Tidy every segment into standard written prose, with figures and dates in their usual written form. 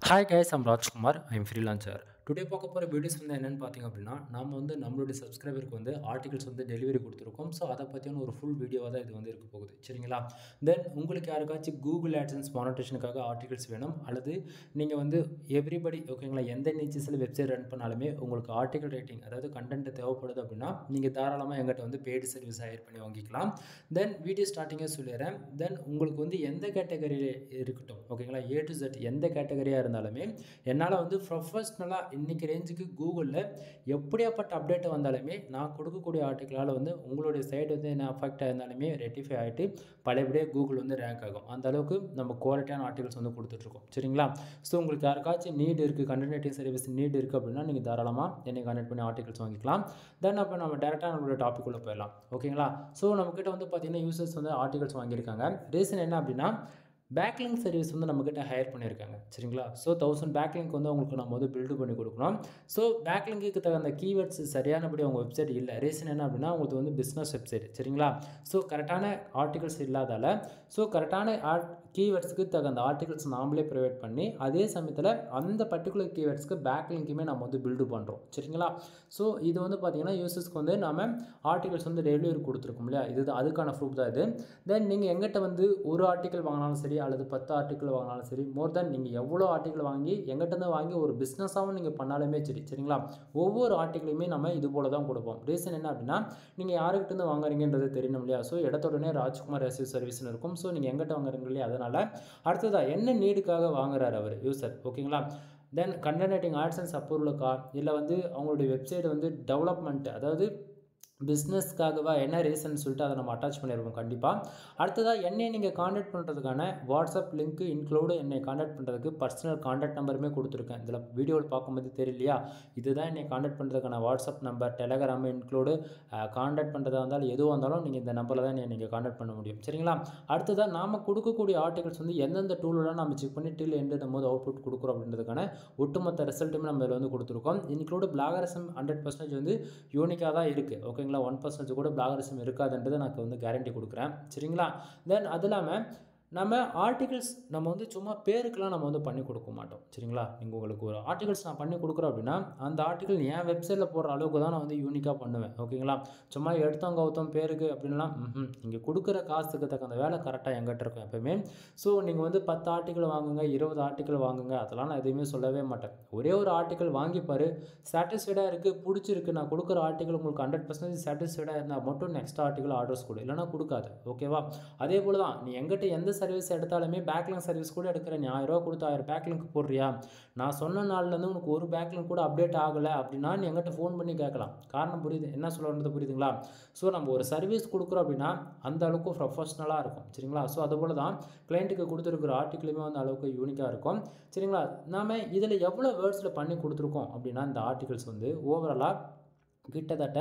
Hi guys, I'm Rajkumar. I'm freelancer. Today பார்க்க போகிற videos வந்து என்னென்னு பார்த்தீங்க அப்படின்னா, நாம் வந்து நம்மளுடைய சப்ஸ்கிரைபருக்கு வந்து ஆர்டிகல்ஸ் வந்து டெலிவரி கொடுத்துருக்கோம். ஸோ அதை பற்றியான ஒரு ஃபுல் வீடியோவாக தான் இது வந்து இருக்க போகுது, சரிங்களா? தென் உங்களுக்கு யாருக்காச்சும் கூகுள் ஆட்சன்ஸ் மானிட்டேஷனுக்காக ஆர்டிகல்ஸ் வேணும், அல்லது நீங்கள் வந்து எவ்ரிபடி ஓகேங்களா, எந்த நீச்சஸில் வெப்சைட் ரன் பண்ணாலுமே உங்களுக்கு ஆர்டிகல் ரைட்டிங் அதாவது கண்டென்ட் தேவைப்படுது அப்படின்னா நீங்கள் தாராளமாக எங்கிட்ட வந்து பெய்டு சர்வீஸ் ஹையர் பண்ணி வாங்கிக்கலாம். தென் வீடியோ ஸ்டார்டிங்கே சொல்லிடுறேன். தென் உங்களுக்கு வந்து எந்த கேட்டகரியில் இருக்கட்டும் ஓகேங்களா, A to Z எந்த கேட்டகரியாக இருந்தாலுமே என்னால் வந்து ப்ரொஃபஷ்னலாக இன்றைக்கி ரேஞ்சுக்கு கூகுளில் எப்படியாப்பட்ட அப்டேட் வந்தாலுமே நான் கொடுக்கக்கூடிய ஆர்டிக்கலால் வந்து உங்களுடைய சைடு வந்து என்ன அஃபெக்ட் ஆயிருந்தாலுமே ரெட்டிஃபை ஆகிட்டு பழையபடியே கூகுள் வந்து ரேங்க் ஆகும். அந்த அளவுக்கு நம்ம குவாலிட்டியான ஆர்டிகல்ஸ் வந்து கொடுத்துட்ருக்கோம், சரிங்களா? ஸோ உங்களுக்கு யாருக்காச்சும் நீட் இருக்குது, கண்டென்ட் ரைட்டிங் சர்வீஸ் நீட் இருக்குது அப்படின்னா நீங்கள் தாராளமாக என்னை கனெக்ட் பண்ணி ஆர்டிகல்ஸ் வாங்கிக்கலாம். தென் அப்போ நம்ம டேரெக்டாக நம்மளோட டாபிக் உள்ள போயிடலாம், ஓகேங்களா? ஸோ நம்மக்கிட்ட வந்து பார்த்திங்கன்னா யூசர்ஸ் வந்து ஆர்டிகல்ஸ் வாங்கியிருக்காங்க. ரீசன் என்ன அப்படின்னா, பேக்லிங்க் சர்வீஸ் வந்து நம்மக்கிட்ட ஹையர் பண்ணியிருக்காங்க, சரிங்களா? ஸோ 1000 பேக்லிங்க் வந்து அவங்களுக்கு நம்ம வந்து பில்டு பண்ணி கொடுக்கணும். ஸோ பேக்லிங்க்கு தகுந்த கீவேர்ட்ஸ் சரியானபடி அவங்க வெப்சைட் இல்லை. ரீசன் என்ன அப்படின்னா, அவங்களுக்கு வந்து பிஸ்னஸ் வெப்சைட், சரிங்களா? ஸோ கரெக்டான ஆர்டிகல்ஸ் இல்லாதால ஸோ கரெக்டான கீவேர்ட்ஸ்க்கு தகுந்த ஆர்டிகல்ஸ் நாமளே ப்ரொவைட் பண்ணி அதே சமயத்தில் அந்த பர்டிகுலர் கீவேர்ட்ஸ்க்கு பேக்லிங்க்குமே நம்ம வந்து பில்டு பண்ணுறோம், சரிங்களா? ஸோ இது வந்து பார்த்திங்கன்னா யூசர்ஸ்க்கு வந்து நம்ம ஆர்டிகல்ஸ் வந்து டெலிவரி கொடுத்துருக்கோம் இல்லையா, இது அதுக்கான ப்ரூஃப் தான் இது. தென் நீங்கள் எங்கிட்ட வந்து ஒரு ஆர்டிக்கல் வாங்கினாலும் சரி அல்லது 10 ஆர்டிக்கல் வாங்கினாலும் சரி, மோர் தென் நீங்கள் எவ்வளோ ஆர்டிக்கல் வாங்கி எங்கிட்ட வாங்கி ஒரு பிஸ்னஸாகவும் நீங்கள் பண்ணாலுமே சரி, சரிங்களா? ஒவ்வொரு ஆர்டிக்கலுமே நம்ம இது போல தான் கொடுப்போம். ரீசன் என்ன அப்படின்னா, நீங்கள் யாருக்கிட்ட வாங்குறீங்கன்றது தெரியணும் இல்லையா? ஸோ இடத்துடனே ராஜ்குமார் எஸ்யூ சர்வீஸ்னு இருக்கும். ஸோ நீங்கள் எங்கிட்ட வாங்குறீங்க இல்லையா, அதனால் அடுத்ததாக என்ன நீடுக்காக வாங்குறாரு அவர் யூசர், ஓகேங்களா? தென் கண்டென்ட் ரைட்டிங் ஆட்சன்ஸ் அப்ரூவலுக்கா, இல்லை வந்து அவங்களுடைய வெப்சைட் வந்து டெவலப்மெண்ட் அதாவது பிஸ்னஸ்க்காகவா, என்ன ரீசன் சொல்லிட்டு அதை நம்ம அட்டாச் பண்ணியிருக்கோம் கண்டிப்பாக. அடுத்ததாக என்னை நீங்கள் காண்டாக்ட் பண்ணுறதுக்கான வாட்ஸ்அப் லிங்க்கு இன்க்ளூடு என்னை காண்டாக்ட் பண்ணுறதுக்கு பர்சனல் காண்டாக்ட் நம்பருமே கொடுத்துருக்கேன். இதில் வீடியோவில் பார்க்கும்போது தெரியலையா, இதுதான் என்னை காண்டாக்ட் பண்ணுறதுக்கான WhatsApp number, Telegram include. Contact பண்ணுறதா இருந்தாலும் எதுவாக இருந்தாலும் நீங்கள் இந்த நம்பரில் தான் நீங்கள் காண்டாக்ட் பண்ண முடியும், சரிங்களா? அடுத்ததாக நாம் கொடுக்கக்கூடிய ஆர்டிகல்ஸ் வந்து எந்தெந்த டூலெலாம் நம்ம செக் பண்ணி டில் எண்டுடும் போது அவுட்புட் கொடுக்குறோம் அப்படின்றதுக்கான ஒட்டுமொத்த ரிசல்ட்டுமே நம்ம இதில் வந்து கொடுத்துருக்கோம். இன்க்ளூடு பிளாகரிசம் 100% வந்து யூனிக்காக தான் இருக்குது, ஓகேங்களா? 1% கூட பிளாகரிசம் இருக்காதுன்றது நான் வந்து கேரண்டி கொடுக்குறேன், சரிங்களா? தென் அது இல்லாமல் நம்ம ஆர்டிகல்ஸ் நம்ம வந்து சும்மா பேருக்கெலாம் நம்ம வந்து பண்ணி கொடுக்க மாட்டோம், சரிங்களா? நீங்கள் உங்களுக்கு ஒரு ஆர்டிகல்ஸ் நான் பண்ணி கொடுக்குறோம் அப்படின்னா அந்த ஆர்டிகல் என் வெப்சைட்டில் போடுற அளவுக்கு தான் நான் வந்து யூனிக்காக பண்ணுவேன், ஓகேங்களா? சும்மா எடுத்தவங்க கவுத்தம் பேருக்கு அப்படின்லாம் நீங்கள் கொடுக்குற காசுக்கு தகுந்த வேலை கரெக்டாக எங்கிட்ட இருக்கும் எப்போயுமே. ஸோ நீங்கள் வந்து 10 ஆர்டிக்கல் வாங்குங்க, 20 ஆர்டிக்கல் வாங்குங்க, அதெல்லாம் நான் எதுவுமே சொல்லவே மாட்டேன். ஒரே ஒரு ஆர்டிக்கல் வாங்கிப்பார், சாட்டிஸ்ஃபைடாக இருக்குது, பிடிச்சிருக்கு, நான் கொடுக்குற ஆர்டிக்கல் உங்களுக்கு 100% சாட்டிஸ்ஃபைடாக இருந்தால் மட்டும் நெக்ஸ்ட் ஆர்டிக்கல் ஆர்டர்ஸ் கொடு, இல்லைனா கொடுக்காது, ஓகேவா? அதே போல் தான் நீ எங்கிட்ட எந்த சர்வீஸ் எடுத்தாலுமே பேக்லிங்க் சர்வீஸ் கூட எடுக்கிற, நீ 1000 ரூபா கொடுத்து 1000 பேக்லிங்க் போடுறியா, நான் சொன்ன நாள்லேருந்து உனக்கு ஒரு பேக்லிங்க் கூட அப்டேட் ஆகலை அப்படின்னா நீ எங்கிட்ட ஃபோன் பண்ணி கேட்கலாம். காரணம் புரியுது, என்ன சொல்கிறது புரியுதுங்களா? ஸோ நம்ம ஒரு சர்வீஸ் கொடுக்குறோம் அப்படின்னா அந்த அளவுக்கு ப்ரொஃபஷ்னலாக இருக்கும், சரிங்களா? ஸோ அதுபோல் தான் கிளைண்ட்டுக்கு கொடுத்துருக்குற ஆர்டிக்கலுமே வந்து அளவுக்கு யூனிக்காக இருக்கும், சரிங்களா? நாம் இதில் எவ்வளோ வேர்ட்ஸில் பண்ணி கொடுத்துருக்கோம் அப்படின்னா இந்த ஆர்டிகல்ஸ் வந்து ஓவராலாக கிட்டத்தட்ட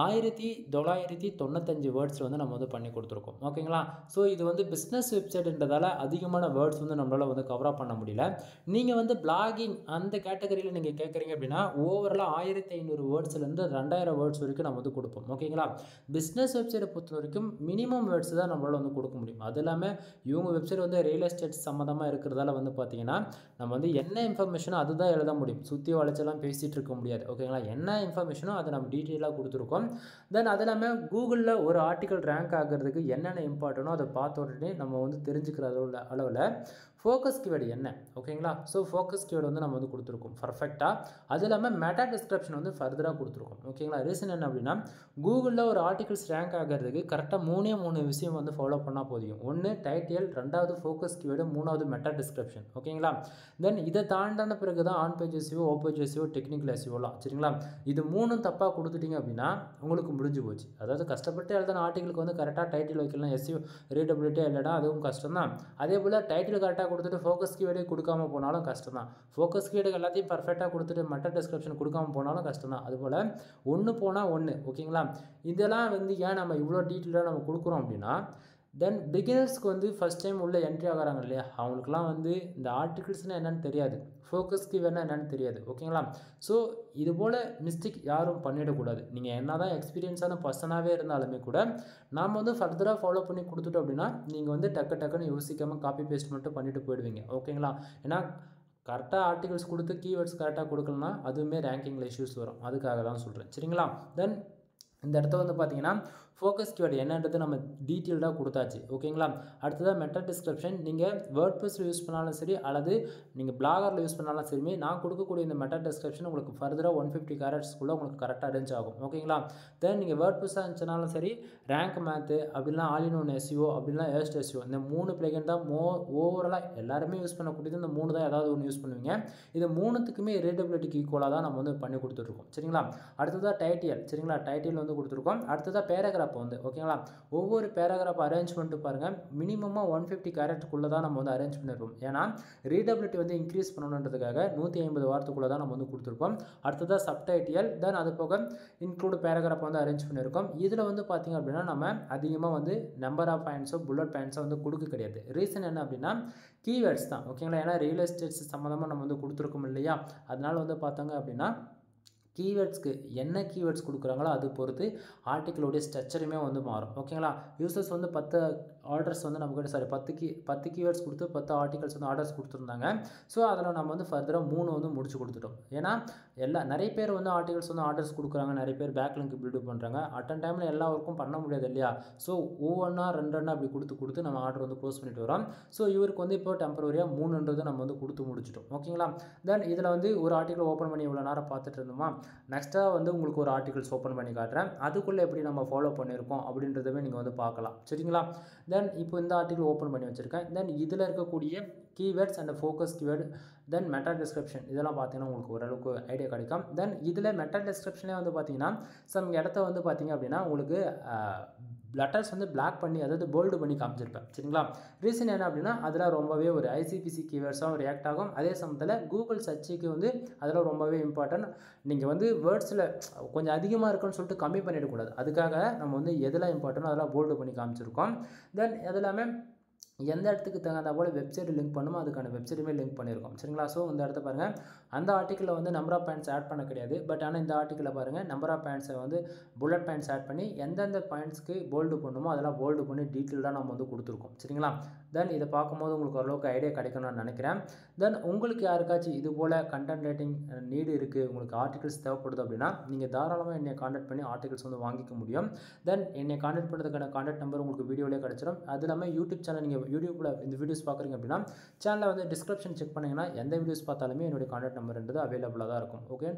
1995 வேர்ட்ஸில் வந்து நம்ம வந்து பண்ணி கொடுத்துருக்கோம், ஓகேங்களா? ஸோ இது வந்து பிஸ்னஸ் வெப்சைட்ன்றதால அதிகமான வேர்ட்ஸ் வந்து நம்மளால் வந்து கவராக பண்ண முடியல. நீங்கள் வந்து பிளாகிங் அந்த கேட்டகரியில் நீங்கள் கேட்குறீங்க அப்படின்னா ஓவராலாக 1500 வேர்ட்ஸ்லேருந்து 2000 வேர்ட்ஸ் வரைக்கும் நம்ம வந்து கொடுப்போம், ஓகேங்களா? பிஸ்னஸ் வெப்சைட்டை பொறுத்த வரைக்கும் மினிமம் வேர்ட்ஸ் தான் நம்மளால் வந்து கொடுக்க முடியும். அது இல்லாமல் இவங்க வெப்சைட் வந்து ரியல் எஸ்டேட் சம்மந்தமாக இருக்கிறதால வந்து பார்த்திங்கன்னா நம்ம வந்து என்ன இன்ஃபர்மேஷனோ அதுதான் எழுத முடியும், சுற்றி வளைச்செல்லாம் பேசிகிட்டு இருக்க முடியாது, ஓகேங்களா? என்ன இன்ஃபர்மேஷனோ அதை நம்ம டீட்டெயிலாக கொடுத்துருக்கோம். தென் அது இல்லாமல் கூகுளில் ஒரு ஆர்டிக்கல் ரேங்க் ஆகிறதுக்கு என்னென்ன இம்பார்ட்டனோ அதை பார்த்த உடனே நம்ம வந்து தெரிஞ்சுக்கிற அளவில் ஃபோக்கஸ் கீவேர்டு என்ன, ஓகேங்களா? ஸோ ஃபோக்கஸ் கீவேர்டு வந்து நம்ம வந்து கொடுத்துருக்கோம் பர்ஃபெக்டாக. அது இல்லாமல் மெட்டா டிஸ்கிரிப்ஷன் வந்து ஃபர்தராக கொடுத்துருக்கோம், ஓகேங்களா? ரீசன் என்ன அப்படின்னா கூகுளில் ஒரு ஆர்டிகல்ஸ் ரேங்க் ஆகிறதுக்கு கரெக்டாக 3 விஷயம் வந்து ஃபாலோ பண்ணால் போதும். ஒன்று டைட்டில், 2வது ஃபோக்கஸ் கீவேர்டு, 3வது மெட்டா டிஸ்கிரிப்ஷன், ஓகேங்களா? தென் இதை தாண்டின பிறகு தான் on page SEO, off page SEO, technical எஸ்இஓலாம், சரிங்களா? இது 3 தப்பாக கொடுத்துட்டீங்க அப்படின்னா உங்களுக்கு முடிஞ்சு போச்சு. அதாவது கஷ்டப்பட்டு எழுதின ஆர்டிகளுக்கு வந்து கரெக்டாக டைட்டில் வைக்கலாம், எஸ்இஓ ரீடபிலிட்டியாக இல்லைனா அதுவும் கஷ்டம் தான். அதே போல் டைட்டில் கரெக்டாக கொடுத்துட்டு ஃபோக்கஸ் கீவேர்டே கொடுக்காம போனாலும் கஷ்டம் தான். ஃபோக்கஸ் கீவேர்டு எல்லாத்தையும் பர்ஃபெக்டாக கொடுத்துட்டு மெட்டா டிஸ்கிரிப்ஷன் கொடுக்காம போனாலும் கஷ்டம் தான். அதுபோல் ஒன்று போனால் ஒன்று, ஓகேங்களா? இதெல்லாம் வந்து ஏன் நம்ம இவ்வளோ டீட்டெயிலாக நம்ம கொடுக்குறோம் அப்படின்னா தென் பிகினர்ஸ்க்கு வந்து ஃபஸ்ட் டைம் உள்ள என்ட்ரி ஆகிறாங்க இல்லையா, அவங்களுக்குலாம் வந்து இந்த ஆர்டிகல்ஸ்னால் என்னென்னு தெரியாது, ஃபோக்கஸ் கீவேர்ட்னா என்னென்னு தெரியாது, ஓகேங்களா? ஸோ இது போல் மிஸ்டேக் யாரும் பண்ணிடக்கூடாது. நீங்கள் என்ன தான் எக்ஸ்பீரியன்ஸான பர்சனாகவே இருந்தாலுமே கூட நாம் வந்து ஃபர்தராக ஃபாலோ பண்ணி கொடுத்துட்டோம் அப்படின்னா நீங்கள் வந்து டக்குன்னு யோசிக்காமல் காப்பி பேஸ்ட் மட்டும் பண்ணிவிட்டு போயிடுவீங்க, ஓகேங்களா? ஏன்னா கரெக்டாக ஆர்டிகல்ஸ் கொடுத்து கீவேர்ட்ஸ் கரெக்டாக கொடுக்கலனா அதுவுமே ரேங்கிங்கில் இஷ்யூஸ் வரும். அதுக்காக தான் சொல்கிறேன். சரிங்களா? தென் இந்த இடத்துல வந்து பார்த்தீங்கன்னா ஃபோக்கஸ் கீவேர்டு என்னன்றது நம்ம டீட்டெயில்டாக கொடுத்தாச்சு. ஓகேங்களா? அடுத்ததாக மெட்டா டிஸ்கிரிப்ஷன் நீங்கள் வேர்ட்ப்ரெஸ்ஸில் யூஸ் பண்ணாலும் சரி அல்லது நீங்கள் பிளாகரில் யூஸ் பண்ணாலும் சரி, நான் கொடுக்கக்கூடிய இந்த மெட்டா டிஸ்கிரிப்ஷன் உங்களுக்கு ஃபர்தராக 150 கேரக்டர்ஸ்க்குள்ளே உங்களுக்கு கரெக்டாக அரேஞ்ச் ஆகும். ஓகேங்களா? தென் நீங்கள் வேர்ட்ப்ரெஸ்ஸாக இருந்துச்சுனாலும் சரி, ரேங்க் மேத்து அப்படின்னா ஆல் இன் ஒன் எஸ்இஓ அப்படின்னா ஏஸ்ட் எஸ்இஓ, இந்த 3 பிளேகன் தான் ஓவராலாக எல்லாருமே யூஸ் பண்ணக்கூடியது. இந்த 3 தான் ஏதாவது ஒன்று யூஸ் பண்ணுவீங்க. இது 3த்துக்குமே ரீடபிலிட்டிக்கு ஈக்குவலாக தான் நம்ம வந்து பண்ணி கொடுத்துட்ருக்கோம். சரிங்களா? அடுத்ததாக டைட்டில். சரிங்களா? டைட்டில் வந்து கொடுத்துருக்கோம். அடுத்ததாக பேராகிராஃப் வந்து ஓகேங்களா? ஒவ்வொரு பேராகிராஃப் அரேஞ்ச்மெண்ட்டு பாருங்கள், மினிமமாக 150 கேரக்டருக்குள்ளே தான் நம்ம வந்து அரேஞ்ச் பண்ணியிருப்போம். ஏன்னா ரீடபிலிட்டி வந்து இன்க்ரீஸ் பண்ணணுன்றதுக்காக 150 வார்த்தைக்குள்ளே தான் நம்ம வந்து கொடுத்துருப்போம். அடுத்ததாக சப்டைட்டில், தென் அது போக இன்க்ளூட் பேராகிராஃப் வந்து அரேஞ்ச் பண்ணியிருக்கோம். இதில் வந்து பார்த்திங்க அப்படின்னா நம்ம அதிகமாக வந்து நம்பர் ஆஃப் பாயிண்ட்ஸோ புல்லட் பாயிண்ட்ஸோ வந்து கொடுக்க கிடையாது. ரீசன் என்ன அப்படின்னா கீவேர்ட்ஸ் தான். ஓகேங்களா? ஏன்னா ரியல் எஸ்டேட்ஸ் சம்மந்தமாக நம்ம வந்து கொடுத்துருக்கோம் இல்லையா? அதனால் வந்து பார்த்தாங்க அப்படின்னா கீவேர்ட்ஸ்க்கு என்ன கீவேர்ட்ஸ் கொடுக்குறாங்களோ அது பொறுத்து ஆர்டிக்கிளோடைய ஸ்ட்ரக்சருமே வந்து மாறும். ஓகேங்களா? யூசர்ஸ் வந்து 10 ஆர்டர்ஸ் வந்து நமக்கு சாரி 10 கீவேர்ட்ஸ் கொடுத்து 10 ஆர்டிகல்ஸ் வந்து ஆர்டர்ஸ் கொடுத்துருந்தாங்க. ஸோ அதில் நம்ம வந்து ஃபர்தராக 3 வந்து முடிச்சு கொடுத்துட்டோம். ஏன்னா நிறைய பேர் வந்து ஆர்டிகல்ஸ் வந்து ஆர்டர்ஸ் கொடுக்குறாங்க, நிறைய பேர் பேக்லிங்க் பில்டு பண்ணுறாங்க. அட்டன் டைமில் எல்லா ஒர்க்கும் பண்ண முடியாது இல்லையா? ஸோ ஒவ்வொன்றா 2 அப்படி கொடுத்து நம்ம ஆர்டர் வந்து க்ளோஸ் பண்ணிட்டு வரோம். ஸோ இவருக்கு வந்து இப்போ டெம்பரரியாக 3 நம்ம வந்து கொடுத்து முடிச்சிட்டோம். ஓகேங்களா? தென் இதில் வந்து ஒரு ஆர்டிகல் ஓப்பன் பண்ணி இவ்வளோ நேரம் பார்த்துட்டு இருந்தோமா, நெக்ஸ்ட்டாக வந்து உங்களுக்கு ஒரு ஆர்டிகல்ஸ் ஓப்பன் பண்ணி காட்டுறேன். அதுக்குள்ளே எப்படி நம்ம ஃபாலோ பண்ணியிருக்கோம் அப்படின்றதவே நீங்கள் வந்து பார்க்கலாம். சரிங்களா? தென் இப்போ இந்த ஆர்டிகல் ஓப்பன் பண்ணி வச்சுருக்கேன். தென் இதில் இருக்கக்கூடிய keywords and focus keyword, then meta description, இதெல்லாம் பார்த்தீங்கன்னா உங்களுக்கு ஓரளவுக்கு ஐடியா கிடைக்கும். தென் இதில் மெட்டா டிஸ்கிரிப்ஷனே வந்து பார்த்தீங்கன்னா சம் இடத்த வந்து பார்த்தீங்க அப்படின்னா உங்களுக்கு லெட்டர்ஸ் வந்து பிளாக் பண்ணி, அதாவது போல்டு பண்ணி காமிச்சிருப்பேன். சரிங்களா? ரீசன் என்ன அப்படின்னா அதில் ரொம்பவே ஒரு ஐசிபிசி கீவேர்ட்ஸாகவும் ரியாக்ட் ஆகும். அதே சமயத்தில் கூகுள் சர்ச்சுக்கு வந்து அதில் ரொம்பவே இம்பார்ட்டன்ட். நீங்கள் வந்து வேர்ட்ஸில் கொஞ்சம் அதிகமாக இருக்குன்னு சொல்லிட்டு கம்மி பண்ணிடக்கூடாது. அதுக்காக நம்ம வந்து எதெல்லாம் இம்பார்ட்டன்ட்டோ அதெல்லாம் போல்டு பண்ணி காமிச்சிருக்கோம். தென் அது எல்லாமே எந்த இடத்துக்கு தகுந்த போல் வெப்சைட் லிங்க் பண்ணுமோ அதுக்கான வெப்சைட்டுமே லிங்க் பண்ணியிருக்கோம். சரிங்களா? ஸோ இந்த இடத்த பாருங்கள், அந்த ஆர்டிக்கிளில் வந்து நம்பர் ஆஃப் பாயிண்ட்ஸ் ஆட் பண்ண கிடையாது. பட் ஆனால் இந்த ஆர்டிக்கிளில் பாருங்கள் நம்பர் ஆஃப் பாயிண்ட்ஸை வந்து புல்லட் பாயிண்ட்ஸ் ஆட் பண்ணி எந்தெந்த பாயிண்ட்ஸ்க்கு போல்டு பண்ணுமோ அதெல்லாம் போல்டு பண்ணி டீட்டெயிலாக நம்ம வந்து கொடுத்துருக்கோம். சரிங்களா? தென் இதை பார்க்கும்போது உங்களுக்கு ஓரளவுக்கு ஐடியா கிடைக்கும்னு நான் நினைக்கிறேன். தென் உங்களுக்கு யாருக்காச்சும் இது போல் கண்டென்ட் ரைட்டிங் நீடு இருக்குது, உங்களுக்கு ஆர்டிகல்ஸ் தேவைப்படுது அப்படின்னா நீங்கள் தாராளமாக என்னை கான்டாக்ட் பண்ணி ஆர்டிகல்ஸ் வந்து வாங்கிக்க முடியும். தென் என்னை கான்டாக்ட் பண்ணுறதுக்கான கான்டாக்ட் நம்பர் உங்களுக்கு வீடியோவிலே கிடச்சிடும். அது இல்லாமல் யூடியூப் சேனல் நீங்கள் யூடியூப்பில் இந்த வீடியோஸ் பார்க்குறீங்க அப்படின்னா சேனலில் வந்து டிஸ்கிரிப்ஷன் செக் பண்ணிங்கன்னா எந்த வீடியோஸ் பார்த்தாலுமே என்னுடைய கான்டாக்ட் நம்பர்ன்றது அவைலபிளாக தான் இருக்கும். ஓகே,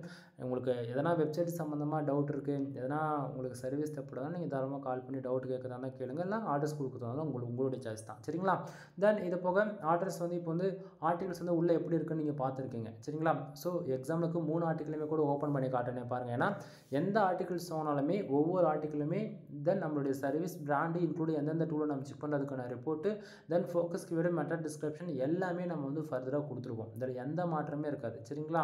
உங்களுக்கு எதனா வெப்சைட் சம்மந்தமாக டவுட் இருக்குது, எதனா உங்களுக்கு சர்வீஸ் தேவைப்படுதா, நீங்கள் தாராளமாக கால் பண்ணி டவுட் கேட்குறதா தான் கேளுங்க, இல்லை ஆர்டர்ஸ் கொடுக்குறதா தான் உங்களுடைய சாய்ஸ் தான். சரிங்களா? தென் இது போக ஆர்டர்ஸ் வந்து இப்போ வந்து ஆர்டிகல்ஸ் வந்து உள்ளே எப்படி இருக்குன்னு நீங்கள் பார்த்துருக்கீங்க. சரிங்களா? ஸோ எக்ஸாம்பிளுக்கு 3 ஆர்டிக்கலுமே கூட ஓப்பன் பண்ணி காட்டுறேன் பாருங்கள். ஏன்னா எந்த ஆர்டிகல்ஸ் ஆனாலுமே ஒவ்வொரு ஆர்டிக்கலுமே தென் நம்மளுடைய சர்வீஸ் பிராண்டு இன்க்ளூட் எந்தெந்த டூலை நம்ம செக் பண்ணுறதுக்கான ரிப்போர்ட்டு, தென் ஃபோக்கஸ் கீவேர்டு, மெட்டா டிஸ்கிரிப்ஷன் எல்லாமே நம்ம வந்து ஃபர்தராக கொடுத்துருவோம். இதில் எந்த மாற்றமே இருக்காது. சரிங்களா?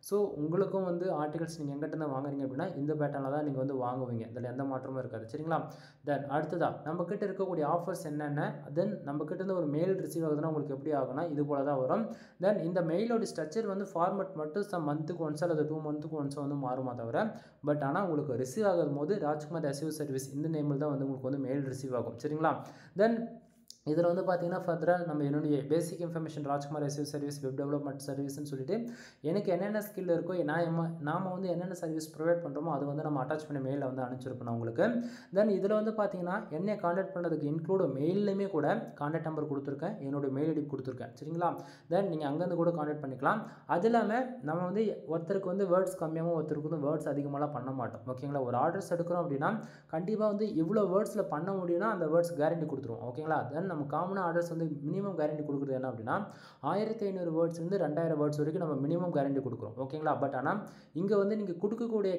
ஸோ உங்களுக்கும் வந்து ஆர்டிகல்ஸ் நீங்கள் எங்கிட்ட வாங்குறீங்க அப்படின்னா இந்த பேட்டர்னில் தான் நீங்கள் வந்து வாங்குவீங்க. இதில் எந்த மாற்றமும் இருக்காது. சரிங்களா? தென் அடுத்ததாக நம்மக்கிட்ட இருக்கக்கூடிய ஆஃபர்ஸ் என்னென்ன, தென் நம்மக்கிட்ட ஒரு மெயில் ரிசீவ் ஆகுதுன்னா உங்களுக்கு எப்படி ஆகுனா இது போல தான் வரும். தென் இந்த மெயிலோட ஸ்ட்ரக்சர் வந்து ஃபார்மேட் மட்டும் சம் மந்த்துக்கு ஒன்ஸ் அல்லது 2 மந்த்துக்கு ஒன்ஸ் வந்து மாறுமா தவிர, பட் ஆனால் உங்களுக்கு ரிசீவ் ஆகும் போது ராஜ்குமார் எஸ்இஓ சர்வீஸ் இந்த நேமில் தான் வந்து உங்களுக்கு வந்து மெயில் ரிசீவ் ஆகும். சரிங்களா? தென் இதில் வந்து பார்த்தீங்கன்னா ஃபர்தராக நம்ம என்னுடைய basic information Rajkumar SEO service, web development சர்வீஸ்னு சொல்லிட்டு எனக்கு என்னென்ன ஸ்கில் இருக்கோ நாம் வந்து என்னென்ன சர்வீஸ் ப்ரொவைட் பண்ணுறோமோ அது வந்து நம்ம அட்டாச் பண்ணி மெயிலில் வந்து அனுப்பிச்சிருப்போம் உங்களுக்கு. தென் இதில் வந்து பார்த்தீங்கன்னா என்னை கான்டாக்ட் பண்ணுறதுக்கு இன்க்ளூட் மெயிலுமே கூட கான்டாக்ட் நம்பர் கொடுத்துருக்கேன், என்னுடைய மெயில் ஐடி கொடுத்துருக்கேன். சரிங்களா? தென் நீங்கள் அங்கேருந்து கூட கான்டாக்ட் பண்ணிக்கலாம். அது இல்லாமல் நம்ம வந்து ஒருத்தருக்கு வந்து வேர்ட்ஸ் கம்மியாகவும் ஒருத்தருக்கு வந்து வேர்ட்ஸ் அதிகமாகலாம் பண்ண மாட்டோம். ஓகேங்களா? ஒரு ஆர்டர்ஸ் எடுக்கிறோம் அப்படின்னா கண்டிப்பாக வந்து இவ்வளோ வேர்ட்ஸில் பண்ண முடியும்னா அந்த வேர்ட்ஸ் கேரண்டி கொடுத்துருவோம். ஓகேங்களா? தென் நம்ம காமனாக ஆர்டர்ஸ் வந்து மினிமம் கேரண்டி கொடுக்குறது என்ன அப்படின்னா 1500 வேர்ட்ஸ்லேருந்து 2000 வேர்ட்ஸ் வரைக்கும் நம்ம மினிமம் கேரண்டி கொடுக்குறோம். ஓகேங்களா? பட் ஆனால் இங்கே வந்து நீங்கள் கொடுக்கக்கூடிய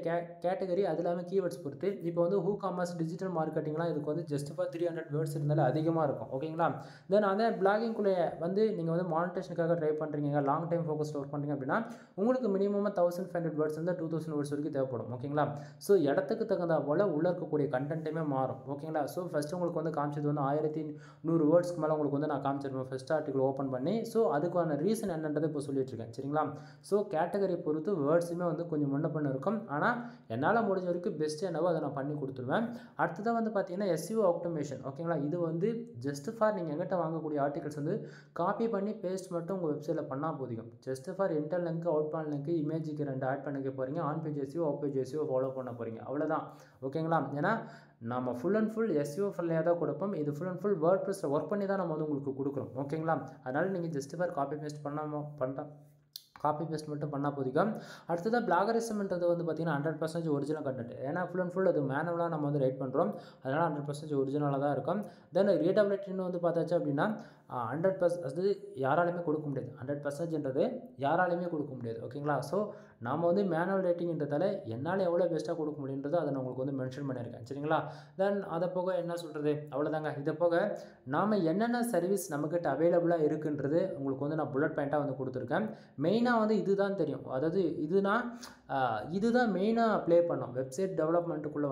கேட்டகரி அது இல்லாமல் கீவேர்ட்ஸ் பொறுத்து இப்போ வந்து ஹூ காமர்ஸ், டிஜிட்டல் மார்க்கெட்டிங்லாம் இதுக்கு வந்து ஜஸ்ட் ஃபார் 300 வேர்ட்ஸ் இருந்தாலும் அதிகமாக இருக்கும். ஓகேங்களா? தென் அதே பிளாகிங்குள்ளே வந்து நீங்கள் வந்து மானிட்டேஷனுக்காக ட்ரை பண்ணுறீங்க, லாங் டைம் ஃபோக்கஸ்ட் ஒர்க் பண்ணுறீங்க அப்படின்னா உங்களுக்கு மினிமம் 1500 வேர்ட்ஸ் வந்து 2000 வேர்ட்ஸ் வரைக்கும் தேவைப்படும். ஓகேங்களா? ஸோ இடத்துக்கு தகுந்த போல் உள்ள இருக்கக்கூடிய கண்டென்ட்டுமே மாறும். ஓகேங்களா? ஸோ ஃபஸ்ட்டு உங்களுக்கு வந்து காமிச்சது வந்து 1100 வேர்ட்ஸ்க்கு மேலே உங்களுக்கு வந்து நான் காமிச்சிருப்பேன் ஃபஸ்ட் ஆர்டிகல் ஓப்பன் பண்ணி. ஸோ அதுக்கான ரீசன் என்னன்றதை இப்போ சொல்லிட்டுருக்கேன் சரிங்களா. ஸோ கேட்டகரி பொறுத்து வேர்ட்ஸுமே வந்து கொஞ்சம் முன்ன பண்ண இருக்கும். ஆனால் என்னால் முடிஞ்ச வரைக்கும் பெஸ்ட்டு என்னவோ அதை நான் பண்ணி கொடுத்துருவேன். அடுத்ததாக வந்து பார்த்தீங்கன்னா SEO ஆப்டிமேஷன் ஓகேங்களா. இது வந்து ஜஸ்ட் ஃபார் நீங்கள் எங்கிட்ட வாங்கக்கூடிய ஆர்டிகல்ஸ் வந்து காப்பி பண்ணி பேஸ்ட் மட்டும் உங்கள் வெப்சைட்டில் பண்ணால் போதும். Just for interlink outbound link இமேஜுக்கு 2 ஆட் பண்ணிக்க போகிறீங்க. On page SEO off page SEO follow பண்ண போகிறீங்க அவ்வளோதான் ஓகேங்களா. ஏன்னா நம்ம ஃபுல் அண்ட் ஃபுல் SEO ஃப்ரெண்ட்லியாக தான் கொடுப்போம். இது ஃபுல் அண்ட் ஃபுல் வேர்ட்ப்ரெஸ்ஸில் ஒர்க் பண்ணி தான் நம்ம வந்து உங்களுக்கு கொடுக்குறோம் ஓகேங்களா. அதனால் நீங்கள் just for copy paste copy paste மட்டும் பண்ணால் போதிக்கும். அடுத்ததாக பிளாகரிசம்ன்றது வந்து பார்த்திங்கன்னா 100% ஒரிஜினல் கண்டென்ட். ஏன்னா ஃபுல் அண்ட் ஃபுல் அது மேனுவலாக நம்ம வந்து ரைட் பண்ணுறோம். அதனால் 100% ஒரிஜினலாக தான் இருக்கும். தென் ரீடபிலிட்டின்னு வந்து பார்த்தாச்சு அப்படின்னா 100% அது யாராலையுமே கொடுக்க முடியாது. 100%ன்றது யாராலையுமே கொடுக்க முடியாது ஓகேங்களா. ஸோ நாம் வந்து மேனுவல் ரேட்டிங்ன்றதால என்னால் எவ்வளோ பெஸ்ட்டாக கொடுக்க முடியுன்றதோ அதை நான் உங்களுக்கு வந்து மென்ஷன் பண்ணியிருக்கேன் சரிங்களா. தென் அதை போக என்ன சொல்கிறது அவ்வளோதாங்க. இதை போக நாம் என்னென்ன சர்வீஸ் நம்மக்கிட்ட அவைலபிளாக இருக்குன்றது உங்களுக்கு வந்து நான் புல்லட் பாயிண்ட்டாக வந்து கொடுத்துருக்கேன். மெயினாக வந்து இதுதான் தெரியும். அதாவது இதுதான் மெயினாக ப்ளே பண்ணோம். வெப்சைட் டெவலப்மெண்ட்டுக்குள்ளே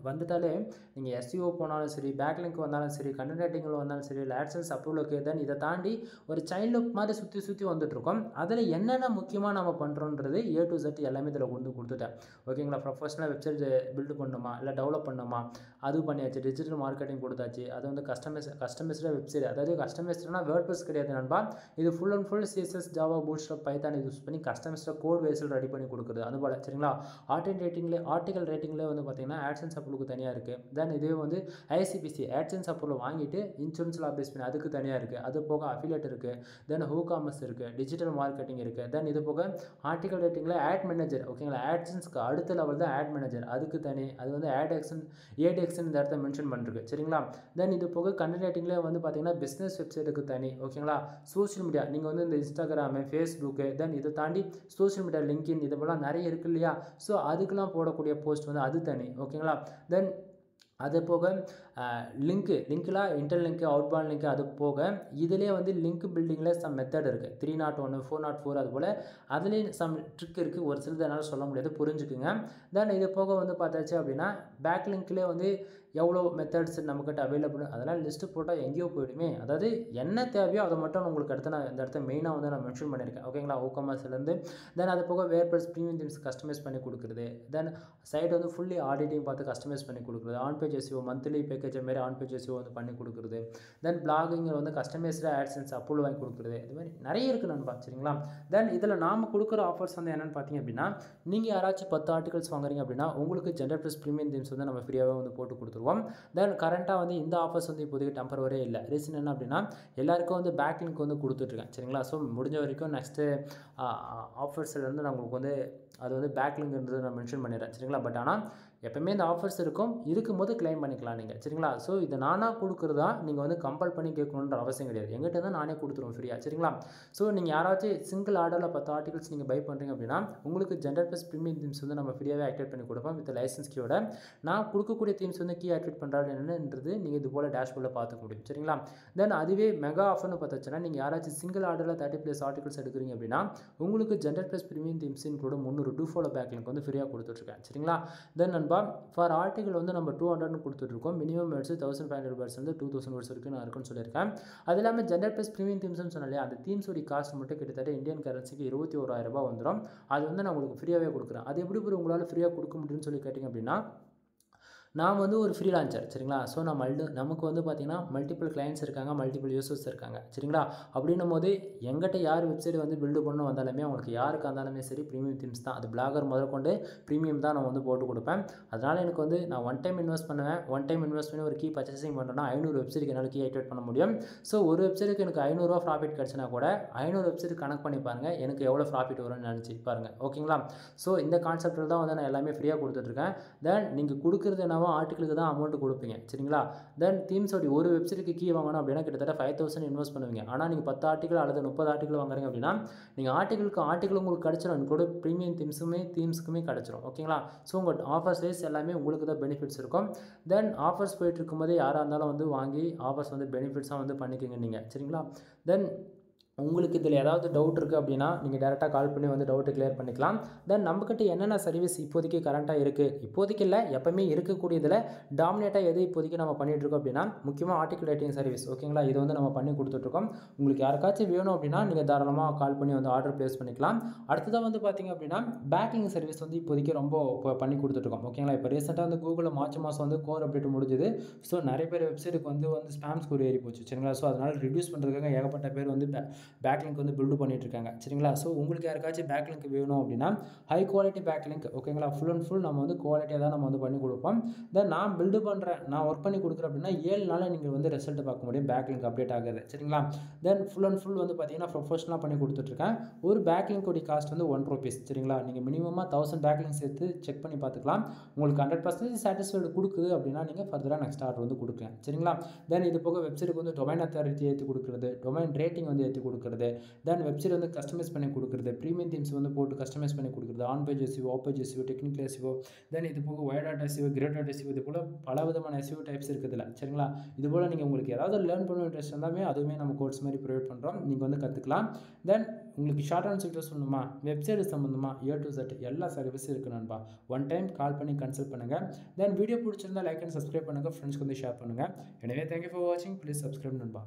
வந்துட்டாலே நீங்கள் SEO போனாலும் சரி, பேக்லிங்க் வந்தாலும் சரி, கண்டென்ட் ரைட்டிங்கில் வந்தாலும் சரி, AdSense அப்ரூவலுக்கு தென் இதை தாண்டி ஒரு சைல்ட் லுக் மாதிரி சுற்றி வந்துட்டுருக்கோம். அதில் என்னென்ன முக்கியமாக நம்ம பண்ணுறோன்றது A to Z எல்லாமே இதில் கொண்டு கொடுத்துட்டேன் ஓகேங்களா. ப்ரொஃபஷனலாக வெப்சைட் பில்டு பண்ணணுமா இல்லை டெவலப் பண்ணணுமா அது பண்ணியாச்சு. டிஜிட்டல் மார்க்கெட்டிங் கொடுத்தாச்சு. அது வந்து கஸ்டமைஸ்டாக வெப்சைட், அதாவது கஸ்டமைஸ்ட்னா வேர்ட்ப்ரெஸ் கிடையாது நண்பா. இது full and full CSS Java bootstrap Python use பண்ணி கஸ்டமைஸ்டாக கோட் வேஸில் ரெடி பண்ணி கொடுக்குறது அது போல் சரிங்களா. ஆர்டிகல் ரேட்டிங்லேயே வந்து பார்த்தீங்கன்னா AdSense அப்ரூவலுக்கு தனியாக இருக்குது. தென் இதே வந்து ICPC AdSense அப்ரூவல் வாங்கிட்டு இன்சூரன்ஸில் அப்டேஸ் பண்ணி அதுக்கு தனியாக இருக்குது. அது போக அஃபிலியேட் இருக்குது. தென் WooCommerce இருக்குது. டிஜிட்டல் மார்க்கெட்டிங் இருக்குது. தென் இது போக ஆர்டிகல் ரேட்டிங்கில் ஆட் மேனேஜர் ஓகேங்களா. AdSenseக்கு அடுத்த லெவல் தான் ஆட் மேனேஜர், அதுக்கு தனி. அது வந்து ADXN இந்த இடத்த மென்ஷன் பண்ணிருக்கு சரிங்களா. தென் இது போக கண்டென்ட் ரேட்டிங்லேயே வந்து பார்த்தீங்கன்னா பிஸ்னஸ் வெப்சைட்டுக்கு தனி ஓகேங்களா. சோஷியல் மீடியா நீங்கள் வந்து இந்த இன்ஸ்டாகிராமு, ஃபேஸ்புக்கு, தென் இதை தாண்டி சோஷியல் மீடியா லிங்க்இன் இது போலாம் நிறைய இருக்குது இல்லையா. ஸோ அதுக்கெலாம் போடக்கூடிய போஸ்ட் வந்து அது தனி ஓகேங்களா. தென் அது போக லிங்க்லாம் இன்டர் லிங்க்கு அவுட்பாண்ட் லிங்க்கு அது போக இதிலே வந்து லிங்க் பில்டிங்கில் சம் மெத்தட் இருக்குது. 301 404 அது போல் அதுலேயும் சம் ட்ரிக் இருக்குது. ஒரு சிலது என்னால் சொல்ல முடியாது புரிஞ்சுக்குங்க. தென் இது போக வந்து பார்த்தாச்சு அப்படின்னா பேக் லிங்க்லேயே வந்து எவ்வளோ மெத்தட்ஸ் நம்மக்கிட்ட அவைலபிள் அதெல்லாம் லிஸ்ட்டு போட்டால் எங்கேயோ போயிடுமே. அதாவது என்ன தேவையோ அதை மட்டும் உங்களுக்கு அடுத்து நான் இந்த இடத்த மெயினாக வந்து நான் மென்ஷன் பண்ணியிருக்கேன் ஓகேங்களா. WooCommerceலேருந்து தென் அது போக வேர்ட்ப்ரெஸ் ப்ரீமியம் தீம்ஸ் கஸ்டமைஸ் பண்ணி கொடுக்குறது. தென் சைட் வந்து ஃபுல்லி ஆடிட்டிங் பார்த்து கஸ்டமைஸ் பண்ணி கொடுக்குறது. On page SEO monthly package மாரி ஆன் பேஜ் SEO வந்து பண்ணி கொடுக்குறது. தென் பிளாகிங் வந்து கஸ்டமைஸ்டாக AdSense அப்ரூவல் வாங்கி கொடுக்குறது. இது மாதிரி நிறைய இருக்குது நண்பா சரிங்களா. தென் இதில் நாம் கொடுக்குற ஆஃபர்ஸ் வந்து என்னென்னு பார்த்தீங்க அப்படின்னா நீங்கள் யாராச்சும் 10 ஆர்டிகல்ஸ் வாங்குறீங்க அப்படின்னா உங்களுக்கு ஜென்ரல் ப்ரீமியம் தீம்ஸ் வந்து நம்ம ஃப்ரீயாகவே வந்து போட்டு கொடுத்துருவோம். தென் கரண்ட்டாக வந்து இந்த ஆஃபர்ஸ் வந்து இப்போதைக்கு டெம்பரவரியே இல்லை. ரீசன் என்ன அப்படின்னா எல்லாருக்கும் வந்து பேக் லிங்க் வந்து கொடுத்துட்ருக்கேன் சரிங்களா. ஸோ முடிஞ்ச வரைக்கும் நெக்ஸ்ட்டு ஆஃபர்ஸ்லேருந்து நான் உங்களுக்கு வந்து அது வந்து பேக் லிங்க்ன்றது நான் மென்ஷன் பண்ணிடுறேன் சரிங்களா. பட் ஆனால் எப்போயுமே இந்த ஆஃபர்ஸ் இருக்கும்போது கிளைம் பண்ணிக்கலாம் நீங்கள் சரிங்களா. ஸோ இதை நானாக கொடுக்குறதா நீங்கள் வந்து கம்பல் பண்ணி கேட்கணுன்ற அவசியம் கிடையாது. எங்கிட்ட தான் நானே கொடுத்துருவோம் ஃப்ரீயாக சரிங்களா. ஸோ நீங்கள் யாராச்சும் சிங்கிள் ஆர்டரில் 10 ஆர்டிகல்ஸ் நீங்கள் பை பண்ணுறீங்க அப்படின்னா உங்களுக்கு ஜென்ரல் ப்ளஸ் ப்ரீமியம் தீம்ஸ் வந்து நம்ம ஃப்ரீயாகவே ஆக்டிவேட் பண்ணி கொடுப்போம் வித் லைசன்ஸ் கீயோட. நான் கொடுக்கக்கூடிய தீம்ஸ் வந்து கீ ஆக்டிவேட் பண்ணுறாரு என்னன்றது நீங்கள் இது போல் டேஷ்போர்டில் பார்த்துக்க முடியும் சரிங்களா. தென் அதுவே மெகா ஆஃபர்னு பார்த்தாச்சுன்னா நீங்கள் யாராச்சும் சிங்கிள் ஆர்டரில் 30+ ஆர்டிகல்ஸ் எடுக்கிறீங்க அப்படின்னா உங்களுக்கு general plus premium themes இன்க்ளூட 300 two follow back link வந்து ஃப்ரீயாக கொடுத்துட்ருக்கேன் சரிங்களா. தென் நண்பா ஃபார் ஆர்டிகல் வந்து நம்ம 200 கொடுத்துட்ருக்கோம். மினிமம் வேர்ட்ஸ் 1500 வேர்ட்ஸ் வந்து 2000 வேர்ட்ஸ் வரைக்கும் நான் இருக்குன்னு சொல்லியிருக்கேன். அது இல்லாமல் ஜென்ரல் ப்ளஸ் ப்ரீமியம் தீம்ஸ்னு சொன்னாலே அந்த தீம்ஸோடைய காஸ்ட் மட்டும் கிட்டத்தட்ட இந்தியன் கரன்சிக்கு 21,000 ரூபாய் வந்துடும். அது வந்து நான் உங்களுக்கு ஃப்ரீயாகவே கொடுக்குறேன். அது எப்படி உங்களால் ஃப்ரீயாக கொடுக்க முடியும்னு சொல்லி கேட்டிங்க அப்படின்னா நான் வந்து ஒரு ஃப்ரீலான்சர் சரிங்களா. ஸோ நமக்கு வந்து பார்த்திங்கன்னா மல்டிபிள் கிளைண்ட்ஸ் இருக்காங்க, மல்டிபிள் யூசர்ஸ் இருக்காங்க சரிங்களா. அப்படின்னும் போது எங்கிட்ட யார் வெப்சைட் வந்து பில்டு பண்ண வந்தாலுமே அவங்களுக்கு யாருக்கு இருந்தாலுமே சரி ப்ரீமியம் தீம்ஸ் தான். அது பிளாகர் முதற்கொண்டு ப்ரீமியம் தான் நான் வந்து போட்டு கொடுப்பேன். அதனால் எனக்கு வந்து நான் ஒன் டைம் இன்வெஸ்ட் பண்ணி ஒரு கீ பர்ச்சேசிங் பண்ணுறேன்னா 500 வெப்சைட்டுக்கு என்னால் கீ ஆக்டிவேட் பண்ண முடியும். ஸோ ஒரு வெப்சைட்டுக்கு எனக்கு 500 ரூபா ப்ராஃபிட் கிடச்சினா கூட 500 வெப்சைட் கனெக்ட் பண்ணி பாருங்கள் எனக்கு எவ்வளோ ப்ராஃபிட் வரும்னு நினச்சி பாருங்கள் ஓகேங்களா. ஸோ இந்த கான்செப்ட்டில் தான் வந்து நான் எல்லாமே ஃப்ரீயாக கொடுத்துட்ருக்கேன். தென் நீங்கள் கொடுக்குறது என்னவோ ஆர்டிகளுக்கு தான் அமௌண்ட் கொடுப்பீங்க சரிங்களா. தென் தீம்ஸோடைய ஒரு வெப்சைட்டுக்கு கீ வாங்கணும் அப்படின்னா கிட்டத்தட்ட 5000 இன்வெஸ்ட் பண்ணுவீங்க. ஆனால் நீங்கள் 10 ஆர்டிகல் அல்லது 30 ஆர்டிகல் வாங்குறீங்க அப்படின்னா நீங்கள் ஆர்டிகல் உங்களுக்கு கிடச்சிடும். கூட ப்ரீமியம் தீம்ஸுக்குமே கிடச்சிரும் ஓகேங்களா. ஸோ உங்கள் ஆஃபர்ஸ் வைஸ் எல்லாமே உங்களுக்கு தான் பெனிஃபிட்ஸ் இருக்கும். தென் ஆஃபர்ஸ் போயிட்டு இருக்கும்போதே யாராக இருந்தாலும் வந்து வாங்கி ஆஃபர்ஸ் வந்து பெனிஃபிட்ஸாக வந்து பண்ணிக்கோங்க நீங்கள் சரிங்களா. தென் உங்களுக்கு இதில் ஏதாவது டவுட் இருக்குது அப்படின்னா நீங்கள் டேரெக்டாக கால் பண்ணி வந்து டவுட்டு கிளியர் பண்ணிக்கலாம். தென் நம்மக்கிட்ட என்னென்ன சர்வீஸ் இப்போதைக்கு கரண்ட்டாக இருக்குது, இப்போதைக்கு இல்லை எப்போவுமே இருக்கக்கூடியதில் டாமினேட்டாக எது இப்போதைக்கு நம்ம பண்ணிகிட்ருக்கோம் அப்படின்னா முக்கியமாக ஆர்டிக்கல் ரைட்டிங் சர்வீஸ் ஓகேங்களா. இது வந்து நம்ம பண்ணி கொடுத்துட்ருக்கோம். உங்களுக்கு யாருக்காச்சும் வேணும் அப்படின்னா நீங்கள் தாராளமாக கால் பண்ணி வந்து ஆர்டர் ப்ளேஸ் பண்ணிக்கலாம். அடுத்ததாக வந்து பார்த்திங்க அப்படின்னா பேக்லிங் சர்வீஸ் வந்து இப்போதைக்கு ரொம்ப இப்போ பண்ணி கொடுத்துட்ருக்கோம் ஓகேங்களா. இப்போ ரீசெண்டாக வந்து கூகுளில் மார்ச் மாதம் வந்து கோர் அப்டேட் முடிஞ்சுது. ஸோ நிறைய பேர் வெப்சைட்டுக்கு வந்து ஸ்பேம் ஸ்கோர் ஏறி போச்சு சரிங்களா. ஸோ அதனால் ரிடியூஸ் பண்ணுறதுக்காக ஏகப்பட்ட பேர் வந்து பேக்லிங்க் வந்து பில்டு பண்ணிட்டு இருக்காங்க சரிங்களா. ஸோ உங்களுக்கு யாருக்காச்சும் பேக்லிங்க் வேணும் அப்படின்னா ஹை குவாலிட்டி பேக்லிங்க் ஓகேங்களா. ஃபுல் அண்ட் ஃபுல் நம்ம வந்து குவாலிட்டியாக தான் நம்ம வந்து பண்ணி கொடுப்போம். தென் நான் பில்டு பண்ணுறேன், நான் ஒர்க் பண்ணி கொடுக்குறேன் அப்படின்னா 7 நாளில் நீங்கள் வந்து ரிசல்ட் பார்க்க முடியும் பேக்லிங்க் அப்டேட் ஆகுது சரிங்களா. தென் ஃபுல் அண்ட் ஃபுல் வந்து பார்த்தீங்கன்னா ப்ரொஃபஷனலாக பண்ணி கொடுத்துட்ருக்கேன். ஒரு பேக்லிங்கோடைய காஸ்ட் வந்து ₹1 சரிங்களா. நீங்கள் மினிமமாக 1000 பேக்லிங் சேர்த்து செக் பண்ணி பார்த்துக்கலாம். உங்களுக்கு 100% சாட்டிஸ்ஃபைடு கொடுக்குது அப்படின்னா நீங்கள் ஃபர்தராக நெக்ஸ்ட் ஆர்டர் வந்து கொடுக்கலாம் சரிங்களா. தென் இது போக வெப்சைட்டுக்கு வந்து டொமைன் அத்தாரிட்டி ஏற்றி கொடுக்குறது, டொமைன் ரேட்டிங் வந்து ஏற்றி கொடுக்குறது, தென் வெப்சைட் வந்து கஸ்டமைஸ் பண்ணி கொடுக்குறது, ப்ரீமியம் தீம்ஸ் வந்து போட்டு கஸ்டமைஸ் பண்ணி கொடுக்குறது, on page SEO, off page SEO, technical SEO, then இது போக white hat SEO, grey hat SEO, இது போல் பல விதமான எஸ்இஓ டைப்ஸ் இருக்குதுல்ல சரிங்களா. இது போல் நீங்கள் உங்களுக்கு ஏதாவது லேர்ன் பண்ண இன்ட்ரெஸ்ட் இருந்தாலுமே அதுவுமே நம்ம கோர்ஸ் மாதிரி ப்ரொவைட் பண்ணுறோம், நீங்கள் வந்து கற்றுக்கலாம். தென் உங்களுக்கு ஷார்ட் அண்ட் ஸ்வீட்டாக சொல்லணுமா, வெப்சைட் சம்மந்தமாக A to Z எல்லா சர்வீஸும் இருக்குது நண்பா. ஒன் டைம் கால் பண்ணி கன்சல்ட் பண்ணுங்கள். தென் வீடியோ பிடிச்சிருந்தால் லைக் அண்ட் சப்ஸ்கிரைப் பண்ணுங்கள், ஃப்ரெண்ட்ஸ்க்கு வந்து ஷேர் பண்ணுங்கள். எனவே தேங்க்யூ ஃபார் வாட்சிங், ப்ளீஸ் சப்ஸ்கிரைப் நண்பா.